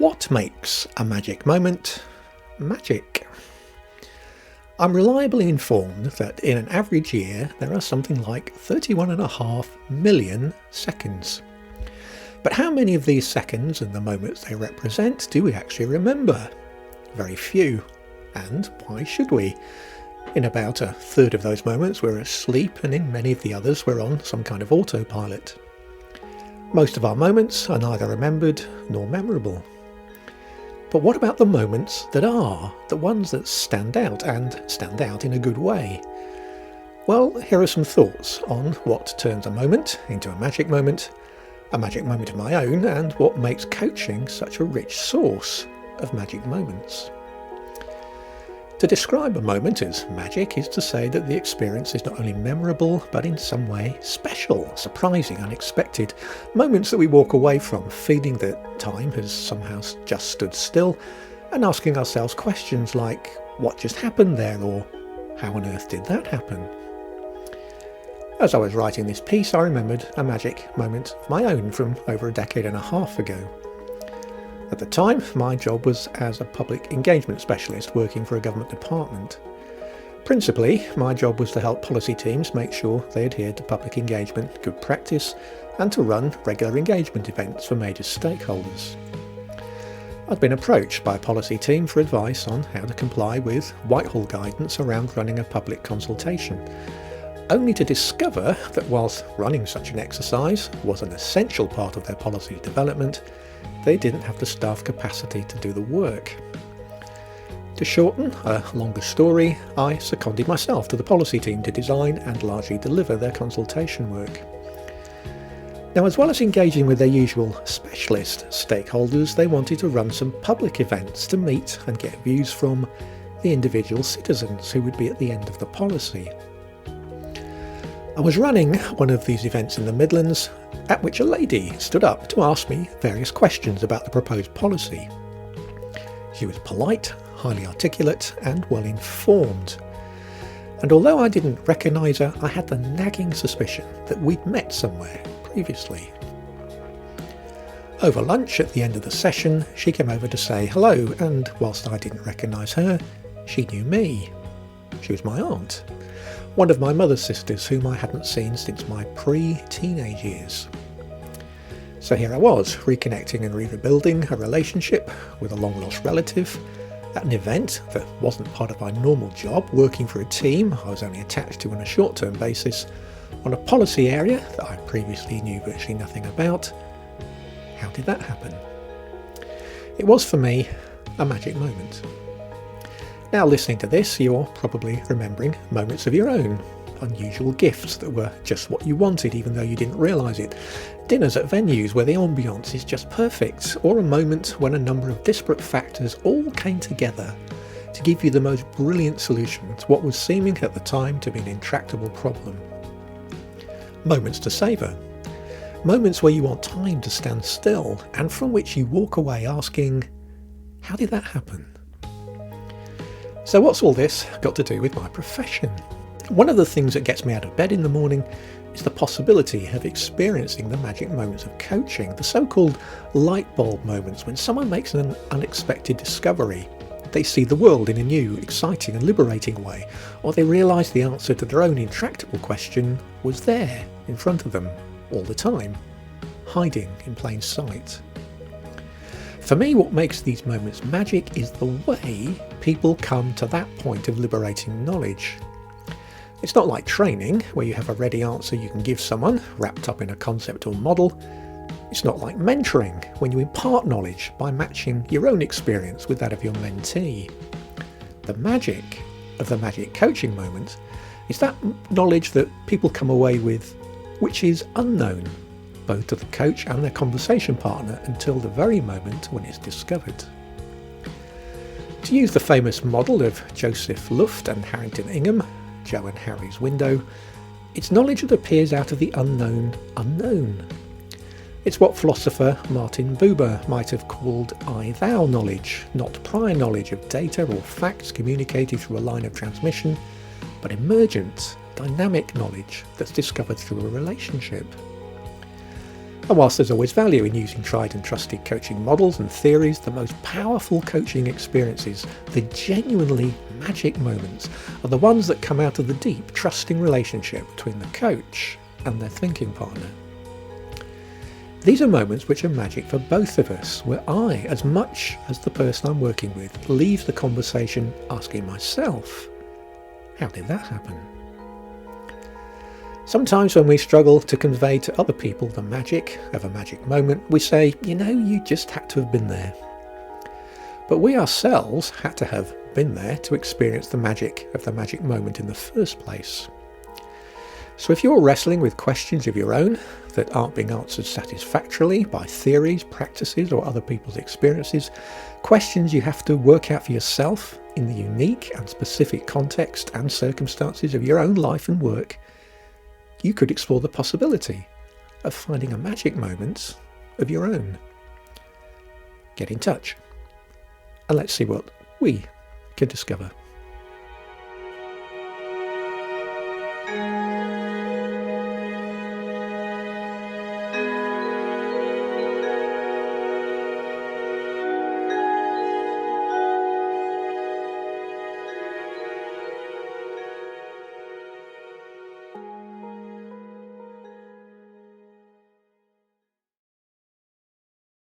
What makes a magic moment magic? I'm reliably informed that in an average year there are something like 31.5 million seconds. But how many of these seconds and the moments they represent do we actually remember? Very few. And why should we? In about a third of those moments we're asleep, and in many of the others we're on some kind of autopilot. Most of our moments are neither remembered nor memorable. But what about the moments that are, the ones that stand out, and stand out in a good way? Well, here are some thoughts on what turns a moment into a magic moment of my own, and what makes coaching such a rich source of magic moments. To describe a moment as magic is to say that the experience is not only memorable, but in some way special, surprising, unexpected. Moments that we walk away from feeling that time has somehow just stood still, and asking ourselves questions like, what just happened there? Or how on earth did that happen? As I was writing this piece, I remembered a magic moment of my own from over a decade and a half ago. At the time, my job was as a public engagement specialist working for a government department. Principally, my job was to help policy teams make sure they adhered to public engagement good practice and to run regular engagement events for major stakeholders. I'd been approached by a policy team for advice on how to comply with Whitehall guidance around running a public consultation, only to discover that whilst running such an exercise was an essential part of their policy development, they didn't have the staff capacity to do the work. To shorten a longer story, I seconded myself to the policy team to design and largely deliver their consultation work. Now, as well as engaging with their usual specialist stakeholders, they wanted to run some public events to meet and get views from the individual citizens who would be at the end of the policy. I was running one of these events in the Midlands, at which a lady stood up to ask me various questions about the proposed policy. She was polite, highly articulate, and well informed. And although I didn't recognise her, I had the nagging suspicion that we'd met somewhere previously. Over lunch at the end of the session, she came over to say hello, and whilst I didn't recognise her, she knew me. She was my aunt, one of my mother's sisters whom I hadn't seen since my pre-teenage years. So here I was, reconnecting and rebuilding a relationship with a long-lost relative at an event that wasn't part of my normal job, working for a team I was only attached to on a short-term basis, on a policy area that I previously knew virtually nothing about. How did that happen? It was, for me, a magic moment. Now, listening to this, you're probably remembering moments of your own. Unusual gifts that were just what you wanted, even though you didn't realise it. Dinners at venues where the ambience is just perfect. Or a moment when a number of disparate factors all came together to give you the most brilliant solution to what was seeming at the time to be an intractable problem. Moments to savour. Moments where you want time to stand still, and from which you walk away asking, how did that happen? So what's all this got to do with my profession? One of the things that gets me out of bed in the morning is the possibility of experiencing the magic moments of coaching, the so-called light bulb moments when someone makes an unexpected discovery. They see the world in a new, exciting and liberating way, or they realise the answer to their own intractable question was there in front of them all the time, hiding in plain sight. For me, what makes these moments magic is the way people come to that point of liberating knowledge. It's not like training, where you have a ready answer you can give someone, wrapped up in a concept or model. It's not like mentoring, when you impart knowledge by matching your own experience with that of your mentee. The magic of the magic coaching moment is that knowledge that people come away with, which is unknown, both to the coach and their conversation partner, until the very moment when it's discovered. To use the famous model of Joseph Luft and Harrington Ingham, Joe and Harry's window, it's knowledge that appears out of the unknown unknown. It's what philosopher Martin Buber might have called I-thou knowledge, not prior knowledge of data or facts communicated through a line of transmission, but emergent, dynamic knowledge that's discovered through a relationship. And whilst there's always value in using tried and trusted coaching models and theories, the most powerful coaching experiences, the genuinely magic moments, are the ones that come out of the deep, trusting relationship between the coach and their thinking partner. These are moments which are magic for both of us, where I, as much as the person I'm working with, leave the conversation asking myself, how did that happen? Sometimes when we struggle to convey to other people the magic of a magic moment, we say, you just had to have been there. But we ourselves had to have been there to experience the magic of the magic moment in the first place. So if you're wrestling with questions of your own that aren't being answered satisfactorily by theories, practices, or other people's experiences, questions you have to work out for yourself in the unique and specific context and circumstances of your own life and work, you could explore the possibility of finding a magic moment of your own. Get in touch and let's see what we can discover.